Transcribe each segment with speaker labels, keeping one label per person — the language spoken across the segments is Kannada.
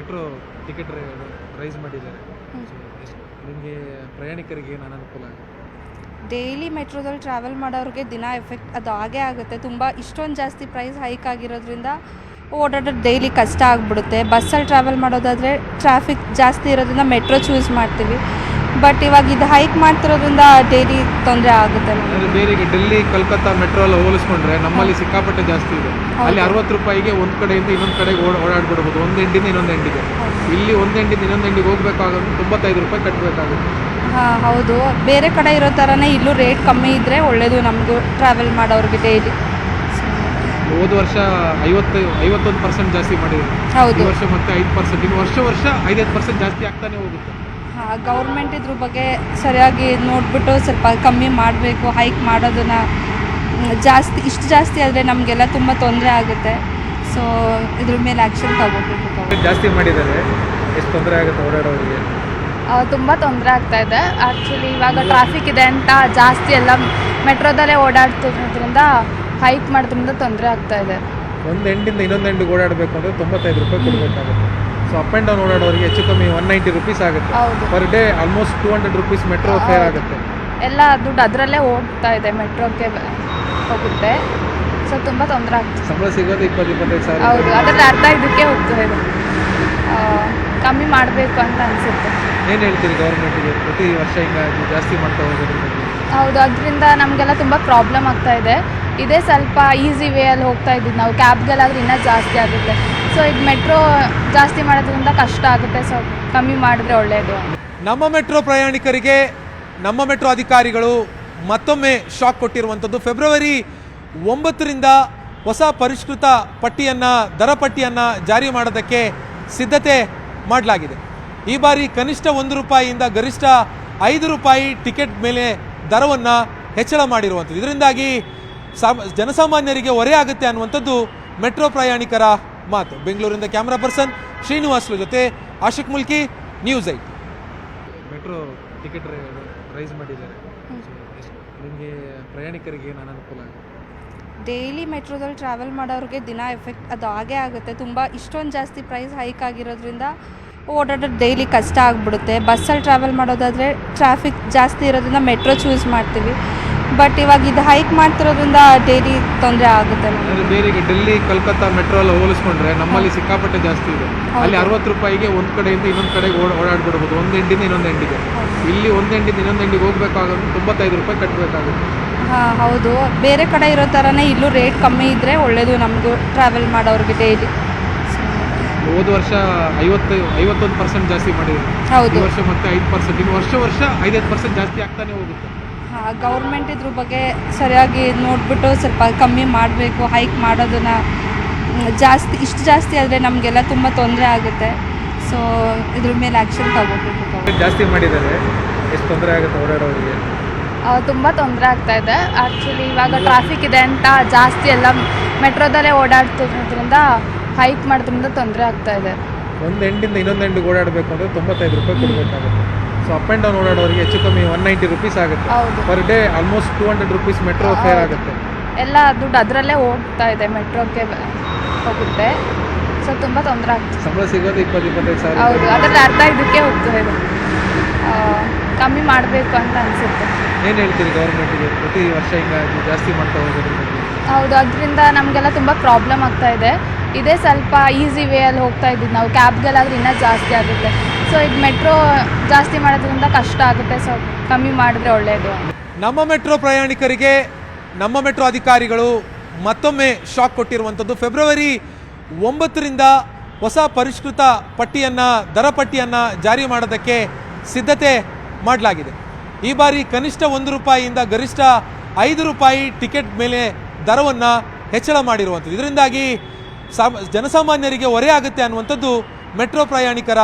Speaker 1: ಮೆಟ್ರೋ ಟಿಕೆಟ್ ರೈಸ್ ಮಾಡಿದ್ದಾರೆ. ನಿಮಗೆ ಪ್ರಯಾಣಿಕರಿಗೆ ಏನು ಅನುಕೂಲ ಆಗುತ್ತೆ?
Speaker 2: ಡೈಲಿ ಮೆಟ್ರೋದಲ್ಲಿ ಟ್ರಾವೆಲ್ ಮಾಡೋರಿಗೆ ದಿನ ಎಫೆಕ್ಟ್ ಅದು ಆಗೇ ಆಗುತ್ತೆ. ತುಂಬ ಇಷ್ಟೊಂದು ಜಾಸ್ತಿ ಪ್ರೈಸ್ ಹೈಕ್ ಆಗಿರೋದ್ರಿಂದ ಓಡಾಡೋದು ಡೈಲಿ ಕಷ್ಟ ಆಗಿಬಿಡುತ್ತೆ. ಬಸ್ಸಲ್ಲಿ ಟ್ರಾವೆಲ್ ಮಾಡೋದಾದರೆ ಟ್ರಾಫಿಕ್ ಜಾಸ್ತಿ ಇರೋದ್ರಿಂದ ಮೆಟ್ರೋ ಚೂಸ್ ಮಾಡ್ತೀವಿ. ಬಟ್ ಇವಾಗ ಇದು ಹೈಕ್ ಮಾಡ್ತಿರೋದ್ರಿಂದ ಡೈಲಿ ತೊಂದರೆ ಆಗುತ್ತೆ.
Speaker 1: ಅಂದರೆ ಬೇರೆ ಈಗ ಡೆಲ್ಲಿ ಕಲ್ಕತ್ತಾ ಮೆಟ್ರೋ ಎಲ್ಲ ಹೋಲಿಸ್ಕೊಂಡ್ರೆ ನಮ್ಮಲ್ಲಿ ಸಿಕ್ಕಾಪಟ್ಟೆ ಜಾಸ್ತಿ ಇದೆ. ಅಲ್ಲಿ 60 ರೂಪಾಯಿಗೆ ಒಂದು ಕಡೆಯಿಂದ ಇನ್ನೊಂದು ಕಡೆಗೆ ಓಡಾಡ್ಬಿಡ್ಬೋದು, ಒಂದು ಎಂಡಿಂದ ಇನ್ನೊಂದು ಎಂಡಿಗೆ. ಇಲ್ಲಿ ಒಂದು ಎಂಡಿಂದ ಇನ್ನೊಂದು ಎಂಡಿಗೆ ಹೋಗ್ಬೇಕಾಗುತ್ತೆ 95 ರೂಪಾಯಿ ಕಟ್ಟಬೇಕಾಗುತ್ತೆ.
Speaker 2: ಹಾಂ ಹೌದು, ಬೇರೆ ಕಡೆ ಇರೋ ಥರನೇ ಇಲ್ಲೂ ರೇಟ್ ಕಮ್ಮಿ ಇದ್ದರೆ ಒಳ್ಳೆಯದು ನಮಗೂ ಟ್ರಾವೆಲ್ ಮಾಡೋರಿಗೆ ಡೈಲಿ.
Speaker 1: ಹೋದ ವರ್ಷ 51% ಜಾಸ್ತಿ ಮಾಡಿದ್ರು.
Speaker 2: ಹೌದು,
Speaker 1: ಈ ವರ್ಷ ಮತ್ತೆ 5%, ಇನ್ನು ವರ್ಷ 5% ಜಾಸ್ತಿ ಆಗ್ತಾನೆ ಹೋಗುತ್ತೆ.
Speaker 2: ಹಾಂ, ಗೌರ್ಮೆಂಟ್ ಇದ್ರ ಬಗ್ಗೆ ಸರಿಯಾಗಿ ನೋಡಿಬಿಟ್ಟು ಸ್ವಲ್ಪ ಕಮ್ಮಿ ಮಾಡಬೇಕು. ಹೈಕ್ ಮಾಡೋದನ್ನು ಇಷ್ಟು ಜಾಸ್ತಿ ಆದರೆ ನಮಗೆಲ್ಲ ತುಂಬ ತೊಂದರೆ ಆಗುತ್ತೆ. ಸೊ ಇದ್ರ ಮೇಲೆ ಆ್ಯಕ್ಷನ್ ತಗೋಬೇಕು.
Speaker 1: ಜಾಸ್ತಿ ಮಾಡಿದ್ದಾರೆ, ಎಷ್ಟು ತೊಂದರೆ ಆಗುತ್ತೆ ಓಡಾಡೋರಿಗೆ?
Speaker 3: ತುಂಬ ತೊಂದರೆ ಆಗ್ತಾ ಇದೆ. ಆ್ಯಕ್ಚುಲಿ ಇವಾಗ ಟ್ರಾಫಿಕ್ ಇದೆ ಅಂತ ಜಾಸ್ತಿ ಎಲ್ಲ ಮೆಟ್ರೋದಲ್ಲೇ ಓಡಾಡ್ತಿರೋದ್ರಿಂದ ಹೈಕ್ ಮಾಡೋದ್ರಿಂದ ತೊಂದರೆ ಆಗ್ತಾ ಇದೆ.
Speaker 1: ಒಂದು ಎಂಡಿಂದ ಇನ್ನೊಂದು ಎಂಡಿಗೆ ಓಡಾಡಬೇಕು ಅಂದರೆ 95 ರೂಪಾಯಿ ಕೊಡಬೇಕಾಗುತ್ತೆ. ಸೊ ಅಪ್ ಆ್ಯಂಡ್ ಡೌನ್ ಓಡಾಡೋರಿಗೆ ಹೆಚ್ಚು ಕಮ್ಮಿ 190 ರೂಪೀಸ್ ಆಗುತ್ತೆ. Per day almost 200 rupees metro fair ಆಗುತ್ತೆ.
Speaker 3: ಎಲ್ಲ ದುಡ್ಡು ಅದರಲ್ಲೇ ಹೋಗ್ತಾ ಇದೆ, ಮೆಟ್ರೋಕ್ಕೆ ಹೋಗುತ್ತೆ. ಸೊ ತುಂಬ ತೊಂದರೆ ಆಗ್ತದೆ.
Speaker 1: ಸಂಬಳ ಸಿಗೋದು 20-25 ಸಾವಿರ.
Speaker 3: ಹೌದು, ಅದರಲ್ಲಿ ಅರ್ಧ ಇದಕ್ಕೆ ಹೋಗ್ತಾ ಇದೆ. ಕಮ್ಮಿ ಮಾಡಬೇಕು ಅಂತ ಅನಿಸುತ್ತೆ.
Speaker 1: ಏನು ಹೇಳ್ತೀರಿ ಗೌರ್ಮೆಂಟಿಗೆ? ಪ್ರತಿ ವರ್ಷ ಹಿಂಗಾಗಿ ಜಾಸ್ತಿ ಮಾಡ್ತಾ ಹೋಗೋದ್ರ ಬಗ್ಗೆ?
Speaker 3: ಹೌದು, ಅದರಿಂದ ನಮಗೆಲ್ಲ ತುಂಬ ಪ್ರಾಬ್ಲಮ್ ಆಗ್ತಾ ಇದೆ. ಇದೇ ಸ್ವಲ್ಪ ಈಸಿ ವೇಯಲ್ಲಿ ಹೋಗ್ತಾ ಇದ್ದಿದ್ದು ನಾವು, ಕ್ಯಾಬ್ಗೆಲ್ಲಾದರೆ ಇನ್ನೂ ಜಾಸ್ತಿ ಆಗುತ್ತೆ. ಸೊ ಈಗ ಮೆಟ್ರೋ ಜಾಸ್ತಿ ಮಾಡೋದ್ರಿಂದ ಕಷ್ಟ ಆಗುತ್ತೆ. ಸೊ ಕಮ್ಮಿ ಮಾಡಿದ್ರೆ ಒಳ್ಳೆಯದು.
Speaker 4: ನಮ್ಮ ಮೆಟ್ರೋ ಪ್ರಯಾಣಿಕರಿಗೆ ನಮ್ಮ ಮೆಟ್ರೋ ಅಧಿಕಾರಿಗಳು ಮತ್ತೊಮ್ಮೆ ಶಾಕ್ ಕೊಟ್ಟಿರುವಂಥದ್ದು. ಫೆಬ್ರವರಿ 9ರಿಂದ ಹೊಸ ಪರಿಷ್ಕೃತ ಪಟ್ಟಿಯನ್ನು, ದರ ಪಟ್ಟಿಯನ್ನು ಜಾರಿ ಮಾಡೋದಕ್ಕೆ ಸಿದ್ಧತೆ ಮಾಡಲಾಗಿದೆ. ಈ ಬಾರಿ ಕನಿಷ್ಠ 1 ರೂಪಾಯಿಯಿಂದ ಗರಿಷ್ಠ 5 ರೂಪಾಯಿ ಟಿಕೆಟ್ ಮೇಲೆ ದರವನ್ನು ಹೆಚ್ಚಳ ಮಾಡಿರುವಂಥದ್ದು. ಇದರಿಂದಾಗಿ ಜನಸಾಮಾನ್ಯರಿಗೆ ಹೊರೆ ಆಗುತ್ತೆ ಅನ್ನುವಂಥದ್ದು ಮೆಟ್ರೋ ಪ್ರಯಾಣಿಕರ ಮಾತು. ಬೆಂಗಳೂರಿಂದ ಕ್ಯಾಮ್ರಾ ಪರ್ಸನ್ ಶ್ರೀನಿವಾಸ್ರ ಜೊತೆ Ashik Mulki, news 8.
Speaker 1: Metro ticket raise ಮಾಡಿದ್ದಾರೆ. ನಿಮಗೆ ಪ್ರಯಾಣಿಕರಿಗೆ ಏನು ಅನುಕೂಲ ಆಗುತ್ತೆ?
Speaker 2: ಡೈಲಿ ಮೆಟ್ರೋದಲ್ಲಿ ಟ್ರಾವೆಲ್ ಮಾಡೋರಿಗೆ ದಿನ ಎಫೆಕ್ಟ್ ಅದು ಆಗೇ ಆಗುತ್ತೆ. ತುಂಬ ಇಷ್ಟೊಂದು ಜಾಸ್ತಿ ಪ್ರೈಸ್ ಹೈಕ್ ಆಗಿರೋದ್ರಿಂದ ಓಡಾಡೋದು ಡೈಲಿ ಕಷ್ಟ ಆಗಿಬಿಡುತ್ತೆ. ಬಸ್ಸಲ್ಲಿ ಟ್ರಾವೆಲ್ ಮಾಡೋದಾದರೆ ಟ್ರಾಫಿಕ್ ಜಾಸ್ತಿ ಇರೋದ್ರಿಂದ ಮೆಟ್ರೋ ಚೂಸ್ ಮಾಡ್ತೀವಿ. ಬಟ್ ಇವಾಗ ಇದು ಹೈಕ್ ಮಾಡ್ತಿರೋದ್ರಿಂದ ಡೈಲಿ ತೊಂದರೆ ಆಗುತ್ತೆ.
Speaker 1: ಅಂದರೆ ಬೇರೆ ಈಗ ಡೆಲ್ಲಿ ಕಲ್ಕತ್ತಾ ಮೆಟ್ರೋ ಎಲ್ಲ ಹೋಲಿಸ್ಕೊಂಡ್ರೆ ನಮ್ಮಲ್ಲಿ ಸಿಕ್ಕಾಪಟ್ಟೆ ಜಾಸ್ತಿ ಇದೆ. ಅಲ್ಲಿ 60 ರೂಪಾಯಿಗೆ ಒಂದು ಕಡೆಯಿಂದ ಇನ್ನೊಂದು ಕಡೆಗೆ ಓಡಾಡ್ಬಿಡ್ಬೋದು, ಒಂದು ಎಂಡಿಂದ ಇನ್ನೊಂದು ಎಂಡಿಗೆ. ಇಲ್ಲಿ ಒಂದು ಎಂಡಿಂದ ಇನ್ನೊಂದು ಎಂಡಿಗೆ ಹೋಗ್ಬೇಕಾಗುತ್ತೆ 95 ರೂಪಾಯಿ ಕಟ್ಟಬೇಕಾಗುತ್ತೆ.
Speaker 2: ಹಾಂ ಹೌದು, ಬೇರೆ ಕಡೆ ಇರೋ ಥರನೇ ಇಲ್ಲೂ ರೇಟ್ ಕಮ್ಮಿ ಇದ್ದರೆ ಒಳ್ಳೆಯದು ನಮಗೂ ಟ್ರಾವೆಲ್ ಮಾಡೋರಿಗೆ ಡೈಲಿ.
Speaker 1: ಹೋದ ವರ್ಷ 51% ಜಾಸ್ತಿ ಮಾಡಿದ್ರು.
Speaker 2: ಹೌದು,
Speaker 1: ಈ ವರ್ಷ ಮತ್ತೆ 5%, ಇನ್ನು ವರ್ಷ 5% ಜಾಸ್ತಿ ಆಗ್ತಾನೆ ಹೋಗುತ್ತೆ.
Speaker 2: ಹಾಂ, ಗೌರ್ಮೆಂಟ್ ಇದ್ರ ಬಗ್ಗೆ ಸರಿಯಾಗಿ ನೋಡಿಬಿಟ್ಟು ಸ್ವಲ್ಪ ಕಮ್ಮಿ ಮಾಡಬೇಕು. ಹೈಕ್ ಮಾಡೋದನ್ನು ಇಷ್ಟು ಜಾಸ್ತಿ ಆದರೆ ನಮಗೆಲ್ಲ ತುಂಬ ತೊಂದರೆ ಆಗುತ್ತೆ. ಸೊ ಇದ್ರ ಮೇಲೆ ಆ್ಯಕ್ಷನ್ ತಗೋಬೇಕು.
Speaker 1: ಜಾಸ್ತಿ ಮಾಡಿದ್ದಾರೆ, ಎಷ್ಟು ತೊಂದರೆ ಆಗುತ್ತೆ ಓಡಾಡೋರಿಗೆ?
Speaker 3: ತುಂಬ ತೊಂದರೆ ಆಗ್ತಾ ಇದೆ. ಆ್ಯಕ್ಚುಲಿ ಇವಾಗ ಟ್ರಾಫಿಕ್ ಇದೆ ಅಂತ ಜಾಸ್ತಿ ಎಲ್ಲ ಮೆಟ್ರೋದಲ್ಲೇ ಓಡಾಡ್ತಿರೋದ್ರಿಂದ ಹೈಕ್ ಮಾಡೋದ್ರಿಂದ ತೊಂದರೆ ಆಗ್ತಾ ಇದೆ.
Speaker 1: ಒಂದು ಎಂಡಿಂದ ಇನ್ನೊಂದು ಎಂಡಿಗೆ ಓಡಾಡಬೇಕು ಅಂದರೆ 95 ರೂಪಾಯಿ ಕೊಡಬೇಕಾಗುತ್ತೆ. ಸೊ ಅಪ್ ಆ್ಯಂಡ್ ಡೌನ್ ಓಡಾಡೋರಿಗೆ ಹೆಚ್ಚು ಕಮ್ಮಿ 190 ರೂಪೀಸ್ ಆಗುತ್ತೆ. Per day almost 200 rupees metro fair ಆಗುತ್ತೆ.
Speaker 3: ಎಲ್ಲ ದುಡ್ಡು ಅದರಲ್ಲೇ ಹೋಗ್ತಾ ಇದೆ, ಮೆಟ್ರೋಕ್ಕೆ ಹೋಗುತ್ತೆ. ಸೊ ತುಂಬ ತೊಂದರೆ ಆಗ್ತದೆ.
Speaker 1: ಸಂಬಳ ಸಿಗೋದು 20-25 ಸಾವಿರ.
Speaker 3: ಹೌದು, ಅದರಲ್ಲಿ ಅರ್ಧ ಇದಕ್ಕೆ ಹೋಗ್ತಾ ಇದೆ. ಕಮ್ಮಿ ಮಾಡಬೇಕು ಅಂತ ಅನಿಸುತ್ತೆ.
Speaker 1: ಏನು ಹೇಳ್ತೀರಿ ಗೌರ್ಮೆಂಟಿಗೆ? ಪ್ರತಿ ವರ್ಷ ಹಿಂಗಾಗಿ ಜಾಸ್ತಿ ಮಾಡ್ತಾ ಹೋಗೋದ್ರ ಬಗ್ಗೆ?
Speaker 3: ಹೌದು, ಅದರಿಂದ ನಮಗೆಲ್ಲ ತುಂಬ ಪ್ರಾಬ್ಲಮ್ ಆಗ್ತಾ ಇದೆ. ಇದೇ ಸ್ವಲ್ಪ ಈಸಿ ವೇಯಲ್ಲಿ ಹೋಗ್ತಾ ಇದ್ದಿದ್ದು ನಾವು, ಕ್ಯಾಬ್ಗೆಲ್ಲಾದರೆ ಇನ್ನೂ ಜಾಸ್ತಿ ಆಗುತ್ತೆ. ಸೊ ಈಗ ಮೆಟ್ರೋ ಜಾಸ್ತಿ ಮಾಡೋದ್ರಿಂದ ಕಷ್ಟ ಆಗುತ್ತೆ. ಸೊ ಕಮ್ಮಿ ಮಾಡಿದ್ರೆ ಒಳ್ಳೆಯದು.
Speaker 4: ನಮ್ಮ ಮೆಟ್ರೋ ಪ್ರಯಾಣಿಕರಿಗೆ ನಮ್ಮ ಮೆಟ್ರೋ ಅಧಿಕಾರಿಗಳು ಮತ್ತೊಮ್ಮೆ ಶಾಕ್ ಕೊಟ್ಟಿರುವಂಥದ್ದು. ಫೆಬ್ರವರಿ 9ರಿಂದ ಹೊಸ ಪರಿಷ್ಕೃತ ಪಟ್ಟಿಯನ್ನು, ದರ ಪಟ್ಟಿಯನ್ನು ಜಾರಿ ಮಾಡೋದಕ್ಕೆ ಸಿದ್ಧತೆ ಮಾಡಲಾಗಿದೆ. ಈ ಬಾರಿ ಕನಿಷ್ಠ 1 ರೂಪಾಯಿಯಿಂದ ಗರಿಷ್ಠ 5 ರೂಪಾಯಿ ಟಿಕೆಟ್ ಮೇಲೆ ದರವನ್ನು ಹೆಚ್ಚಳ ಮಾಡಿರುವಂಥದ್ದು. ಇದರಿಂದಾಗಿ ಜನಸಾಮಾನ್ಯರಿಗೆ ಹೊರೆ ಆಗುತ್ತೆ ಅನ್ನುವಂಥದ್ದು ಮೆಟ್ರೋ ಪ್ರಯಾಣಿಕರ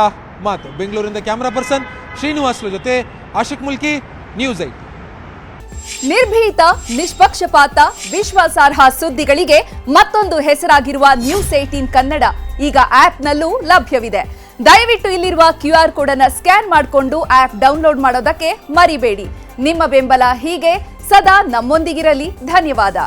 Speaker 4: ಮಾತು. ಬೆಂಗಳೂರಿಂದ ಕ್ಯಾಮ್ರಾ ಪರ್ಸನ್ ಶ್ರೀನಿವಾಸ್ರ ಜೊತೆ ಆಶಿಕ್ ಮುಲ್ಕಿ, ನ್ಯೂಸ್ 8.
Speaker 5: ನಿರ್ಭೀತ, ನಿಷ್ಪಕ್ಷಪಾತ, ವಿಶ್ವಾಸಾರ್ಹ ಸುದ್ದಿಗಳಿಗೆ ಮತ್ತೊಂದು ಹೆಸರಾಗಿರುವ ನ್ಯೂಸ್ 18 ಕನ್ನಡ ಈಗ ಆಪ್ನಲ್ಲೂ ಲಭ್ಯವಿದೆ. ದಯವಿಟ್ಟು ಇಲ್ಲಿರುವ QR ಕೋಡ್ ಅನ್ನು ಸ್ಕ್ಯಾನ್ ಮಾಡಿಕೊಂಡು ಆಪ್ ಡೌನ್ಲೋಡ್ ಮಾಡೋದಕ್ಕೆ ಮರಿಬೇಡಿ. ನಿಮ್ಮ ಬೆಂಬಲ ಹೀಗೆ ಸದಾ ನಮ್ಮೊಂದಿಗಿರಲಿ. ಧನ್ಯವಾದ.